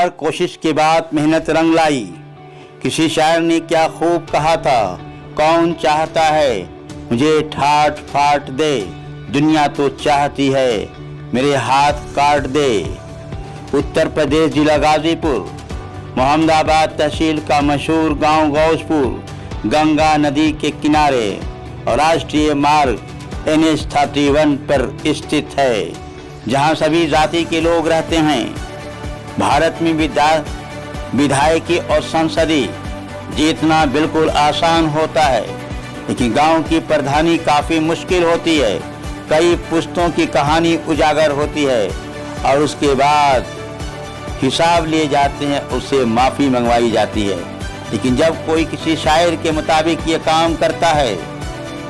बार कोशिश के बाद मेहनत रंग लाई। किसी शायर ने क्या खूब कहा था, कौन चाहता है मुझे ठाट फाट दे, दुनिया तो चाहती है मेरे हाथ काट दे। उत्तर प्रदेश जिला गाजीपुर, मोहम्मदाबाद तहसील का मशहूर गांव गौसपुर गंगा नदी के किनारे और राष्ट्रीय मार्ग NH 31 पर स्थित है, जहां सभी जाति के लोग रहते हैं। भारत में विधायकी और संसदीय जीतना बिल्कुल आसान होता है, लेकिन गांव की प्रधानी काफी मुश्किल होती है। कई पुश्तों की कहानी उजागर होती है और उसके बाद हिसाब लिए जाते हैं, उससे माफी मंगवाई जाती है। लेकिन जब कोई किसी शायर के मुताबिक ये काम करता है,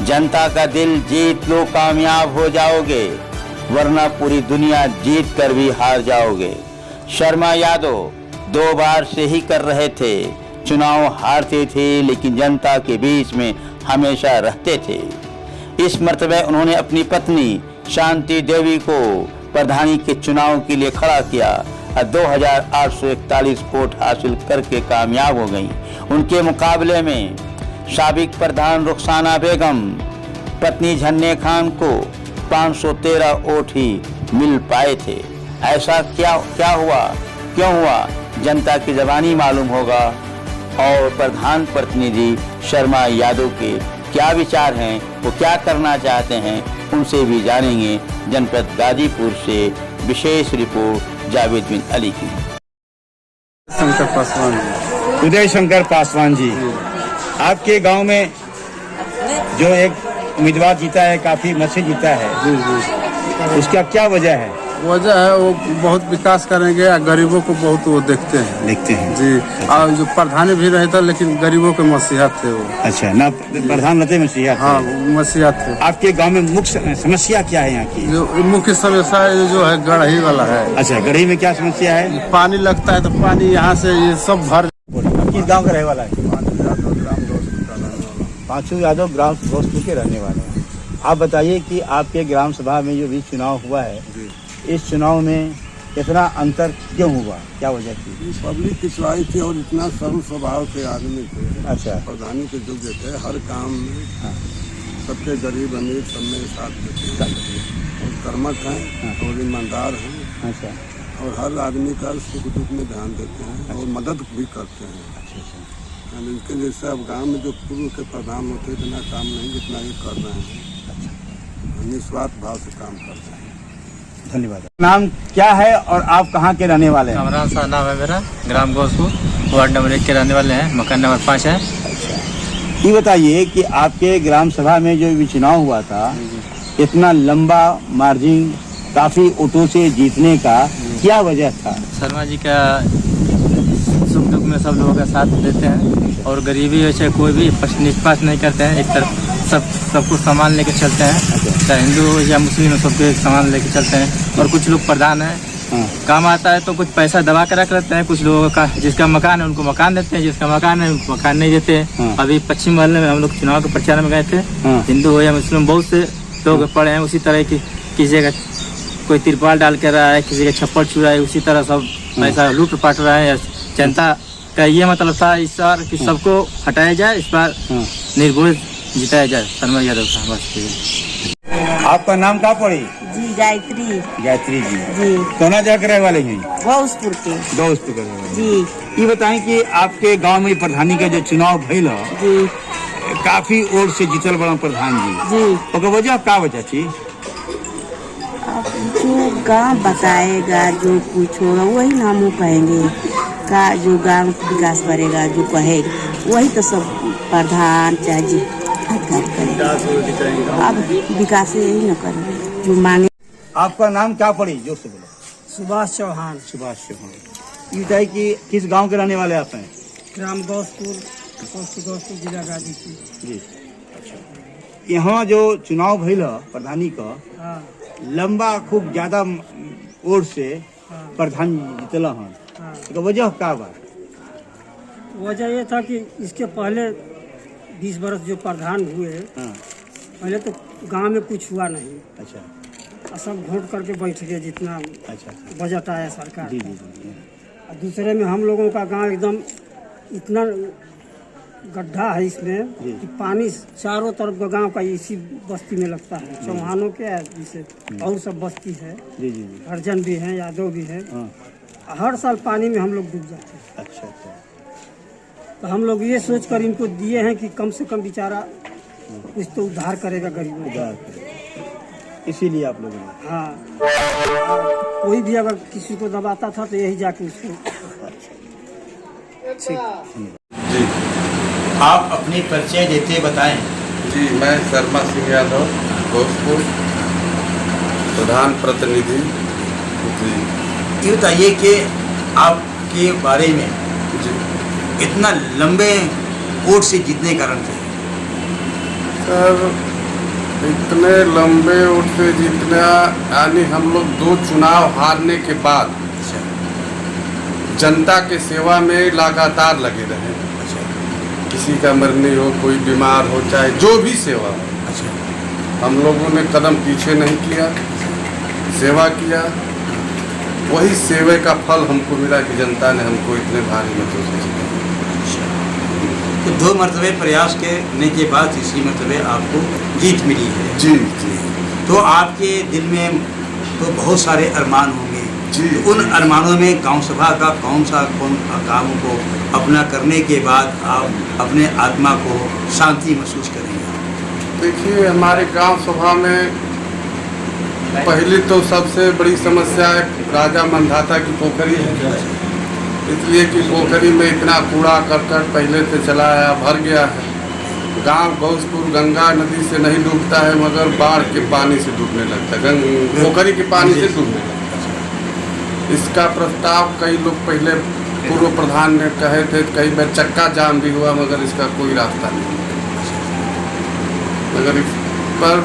जनता का दिल जीत लो कामयाब हो जाओगे, वरना पूरी दुनिया जीत कर भी हार जाओगे। शर्मा यादव 2 बार से ही कर रहे थे, चुनाव हारते थे लेकिन जनता के बीच में हमेशा रहते थे। इस मर्तबे उन्होंने अपनी पत्नी शांति देवी को प्रधानी के चुनाव के लिए खड़ा किया और 2841 वोट हासिल करके कामयाब हो गई। उनके मुकाबले में साबिक प्रधान रुखसाना बेगम, पत्नी झन्ने खान को 513 वोट ही मिल पाए थे। ऐसा क्या हुआ, क्यों हुआ, जनता की ज़बानी मालूम होगा। और प्रधान प्रतिनिधि शर्मा यादव के क्या विचार हैं, वो क्या करना चाहते हैं, उनसे भी जानेंगे। जनपद गाजीपुर से विशेष रिपोर्ट जावेद बिन अली की। शंकर पासवान जी। उदय शंकर पासवान जी, आपके गांव में जो एक उम्मीदवार जीता है, काफी मत से जीता है, जी। उसका क्या वजह है? वजह है वो बहुत विकास करेंगे, गरीबों को बहुत वो देखते हैं जी। और जो प्रधानी भी रहे थे लेकिन गरीबों के मसीहा थे वो। अच्छा, ना प्रधान रहते मसीहा थे? हाँ, मसीहा थे। आपके गांव में मुख्य समस्या क्या है यहाँ की? जो मुख्य समस्या जो है गढ़ही वाला है। अच्छा, गढ़ही में क्या समस्या है? पानी लगता है तो पानी यहाँ से ये सब भर। किस गाँव का रहने वाला है? पांचू यादव ग्राम दोस्तपुर के रहने वाले हैं। आप बताइए कि आपके ग्राम सभा में जो भी चुनाव हुआ है, इस चुनाव में इतना अंतर क्यों हुआ, क्या वजह थी? पब्लिक पिछवाई थी और इतना सरल स्वभाव के आदमी थे। अच्छा, प्रधानी के योग्य थे, हर काम में सबके गरीब अमीर सब में साथ देते हैं और कर्मठ हैं और ईमानदार हैं। अच्छा, और हर आदमी का सुख दुख में ध्यान देते हैं और मदद भी करते हैं। इनके जैसे अब गाँव में जो पूर्व के प्रधान होते इतना काम नहीं जितना ये कर रहे हैं, निस्वार्थ भाव से काम करते हैं। धन्यवाद। नाम क्या है और आप कहाँ के रहने वाले हैं? कमरान सा नाम है मेरा, ग्राम गौसपुर, वार्ड नंबर 1 के रहने वाले हैं, मकान नंबर 5 है। ये बताइए कि आपके ग्राम सभा में जो भी चुनाव हुआ था, इतना लंबा मार्जिन, काफी वोटों से जीतने का क्या वजह था? शर्मा जी का सुख दुख में सब लोगों का साथ देते हैं और गरीबी वैसे कोई भी निष्पक्ष नहीं करते हैं। एक तरफ सबको सामान लेके चलते हैं, चाहे हिंदू हो या मुस्लिम हो, सबके सामान लेके चलते हैं। और कुछ लोग प्रधान हैं, काम आता है तो कुछ पैसा दबा कर रख लेते हैं। कुछ लोगों का जिसका मकान है उनको मकान देते हैं, जिसका मकान है उनको मकान नहीं देते हैं। अभी पश्चिम महल में हम लोग चुनाव के प्रचार में गए थे, हिंदू हो या मुस्लिम बहुत से लोग पड़े हैं उसी तरह की। किसी का कोई तिरपाल डाल के रहा है, किसी का छप्पर छू रहा है, उसी तरह सब पैसा लूट पाट रहा है। जनता का ये मतलब था इस बार कि सबको हटाया जाए, इस बार निर्भय जिताया जाए शर्मा यादव का। बस। आपका नाम क्या पड़ी? जी, गायत्री। गायत्री जी, जी। कौन जगह के रहने वाले हैं? गौसपुर के। गौसपुर के रहने वाले। जी। ये बताएं कि आपके गांव में प्रधानी का जो चुनाव भइल जी, काफी वोट से जीतल बड़ा प्रधान जी, ओकर वजह क्या वजह थी? अब जो गांव बताएगा, जो कुछ होगा वही ना हम कहेंगे का, जो गांव विकास करेगा, जो कहेगा वही तो सब प्रधान चाहे जी करेगा। अब विकास यही न करेंगे जो मांगे। आपका नाम क्या पड़ी? जो से बोलो। सुभाष चौहान। सुभाष चौहान। ये बताइए कि किस गांव के रहने वाले आप हैं? ग्राम गौसपुर, गौसपुर जिला गाजीपुर। जी, अच्छा। यहाँ जो चुनाव भइल प्रधानी का, लंबा खूब ज्यादा वोट से प्रधान जीतला हन, तो वजह क्या बा? वजह ये था कि इसके पहले 20 वर्ष जो प्रधान हुए, पहले तो गांव में कुछ हुआ नहीं। अच्छा। सब घोट करके बैठ गए जितना। अच्छा। बजट आया सरकार। जी, जी, जी। दूसरे में हम लोगों का गांव एकदम इतना गड्ढा है इसमें कि पानी चारों तरफ का गांव का इसी बस्ती में लगता है। चौहानों के जैसे और सब बस्ती है, हरिजन भी हैं, यादव भी हैं। हर साल पानी में हम लोग डूब जाते हैं। अच्छा अच्छा। तो हम लोग ये सोच कर इनको दिए हैं कि कम से कम बेचारा कुछ तो उद्धार करेगा गरीबों का। इसीलिए आप लोगों ने। हाँ, कोई भी अगर किसी को दबाता था तो यही जाके उसको। जी आप अपनी परिचय देते बताएं। जी, मैं शर्मा सिंह यादव, भोजपुर प्रधान प्रतिनिधि। जी ये बताइए कि आपके बारे में जी इतना लंबे वोट से जीतने का कारण थे। सर, इतने लंबे वोट से जीतना, यानी हम लोग 2 चुनाव हारने के बाद अच्छा जनता के सेवा में लगातार लगे रहे। अच्छा किसी का मरने हो, कोई बीमार हो, चाहे जो भी सेवा हो, अच्छा हम लोगों ने कदम पीछे नहीं किया, सेवा किया। वही सेवा का फल हमको मिला कि जनता ने हमको इतने भारी मतों से जिताया। तो 2 मरतबे प्रयास करने के बाद तीसरी मरतबे आपको जीत मिली है। जी जी तो आपके दिल में तो बहुत सारे अरमान होंगे जी। तो उन अरमानों में गांव सभा का कौन काम को अपना करने के बाद आप अपने आत्मा को शांति महसूस करेंगे? देखिए, हमारे गांव सभा में पहली तो सबसे बड़ी समस्या है राजा मंधाता की पोखरी है। इसलिए कि पोखरी में इतना कूड़ा करकट पहले से चला आया, भर गया है। गांव गौसपुर गंगा नदी से नहीं डूबता है, मगर बाढ़ के पानी से डूबने लगता है, पोखरी के पानी से डूबने लगता है। इसका प्रस्ताव कई लोग पहले पूर्व प्रधान ने कहे थे, कई बार चक्का जाम भी हुआ, मगर इसका कोई रास्ता नहीं। मगर इस पर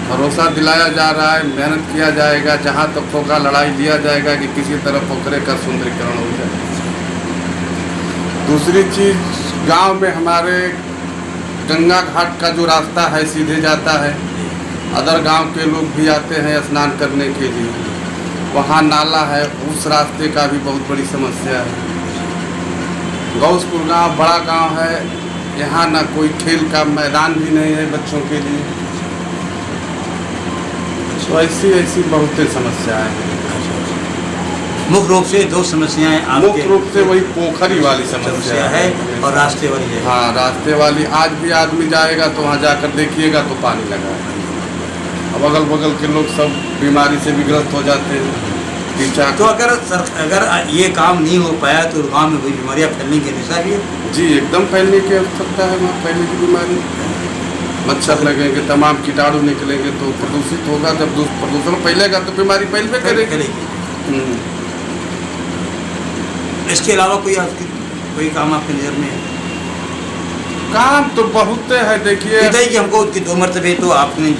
भरोसा दिलाया जा रहा है, मेहनत किया जाएगा, जहाँ तक होगा लड़ाई लिया जाएगा कि किसी तरह पोखरे का सुंदरीकरण हो जाए। दूसरी चीज़, गांव में हमारे गंगा घाट का जो रास्ता है सीधे जाता है, अदर गांव के लोग भी आते हैं स्नान करने के लिए, वहाँ नाला है, उस रास्ते का भी बहुत बड़ी समस्या है। गौसपुर गांव बड़ा गांव है, यहाँ ना कोई खेल का मैदान भी नहीं है बच्चों के लिए। तो ऐसी बहुत समस्याएं हैं। मुख्य रूप से 2 समस्याएं आपके मुख्य रूप से वही पोखरी वाली समस्या है और रास्ते वाली है। हाँ, रास्ते वाली। आज भी आदमी जाएगा तो वहाँ जाकर देखिएगा तो पानी लगा है। अब अगल बगल के लोग सब बीमारी से भी ग्रस्त हो जाते हैं। तो अगर ये काम नहीं हो पाया तो गाँव में कोई बीमारियाँ फैलने की दिशा भी है? जी, एकदम फैलने की आवश्यकता है। वहाँ फैलने की बीमारी, मच्छर लगेंगे, तमाम कीटाणु निकलेंगे तो प्रदूषित होगा। जब प्रदूषण फैलेगा तो बीमारी फैलने करेगी। इसके अलावा कोई काम आपकी नज़र में है? काम तो बहुत है। देखिए, कि हमको 2 मरतबे तो आपने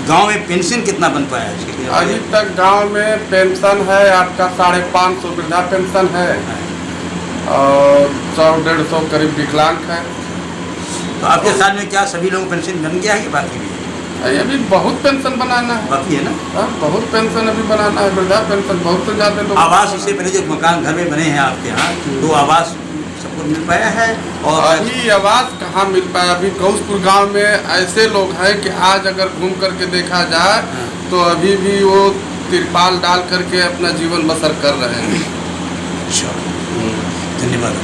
गांव में पेंशन कितना बन पाया है? अभी तक गांव में पेंशन है आपका 550 वृद्धा पेंशन है और 100-150 करीब विकलांग है। तो आपके साल में क्या सभी लोगों को पेंशन बन गया है कि बाकी भी है? अभी बहुत पेंशन बनाना है, बाकी है ना? बहुत पेंशन अभी बनाना है। वृद्धा पेंशन बहुत से ज़्यादा लोग। आवास इससे पहले जो मकान घर में बने हैं आपके यहाँ, तो आवास सबको मिल पाया है? और अभी आवास कहाँ मिल पाया? अभी गौसपुर गांव में ऐसे लोग हैं कि आज अगर घूम करके देखा जाए तो अभी भी वो तिरपाल डाल करके अपना जीवन बसर कर रहे हैं। धन्यवाद।